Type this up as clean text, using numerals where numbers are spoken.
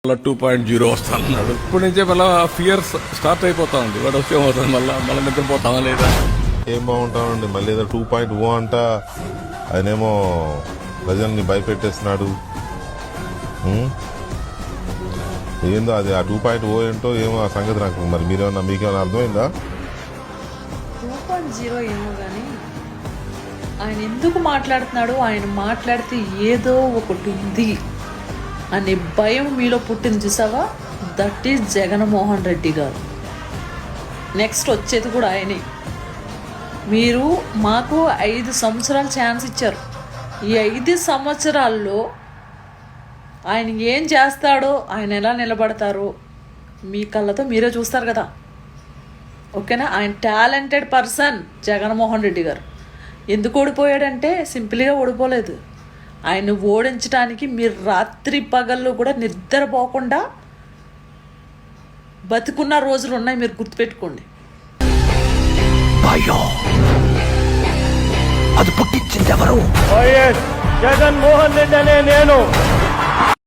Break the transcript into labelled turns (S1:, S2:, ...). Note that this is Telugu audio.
S1: 2.0 వస్తానన్నాడు. ఇప్పటి నుంచే మళ్ళీ ఫియర్ స్టార్ట్ అయిపోతా ఉంది. వాడు వస్తే అవుతుంది మళ్ళీ నిద్రపోతామా లేదా?
S2: ఏం బాగుంటామండి, మళ్ళీ ఏదో 2.0 అంట. ఆయనేమో ప్రజల్ని భయపెట్టేస్తున్నాడు. ఏందో అది ఆ 2.0 ఏంటో ఏమో ఆ సంగతి నాకు మరి మీకేమైనా అర్థమైందా?
S3: 2.0 ఏమో కానీ ఆయన ఎందుకు మాట్లాడుతున్నాడు, ఆయన మాట్లాడితే ఏదో ఒకటి ఉంది అనే భయం మీలో పుట్టింది చూసావా? దట్ ఈజ్ జగన్మోహన్ రెడ్డి గారు. నెక్స్ట్ వచ్చేది కూడా ఆయనే. మీరు మాకు 5 సంవత్సరాలు ఛాన్స్ ఇచ్చారు. ఈ 5 సంవత్సరాల్లో ఆయన ఏం చేస్తాడో, ఆయన ఎలా నిలబడతారో మీ కళ్ళతో మీరే చూస్తారు కదా. ఓకేనా? ఆయన టాలెంటెడ్ పర్సన్ జగన్మోహన్ రెడ్డి గారు. ఎందుకు ఓడిపోయాడంటే సింపుల్గా ఓడిపోలేదు. ఆయన ఓడించడానికి మీరు రాత్రి పగళ్ళు కూడా నిద్రపోకుండా బతుకున్న రోజులు ఉన్నాయి, మీరు గుర్తుపెట్టుకోండి.
S4: అది పుట్టించింది ఎవరు?
S5: జగన్మోహన్ రెడ్డి అనే నేను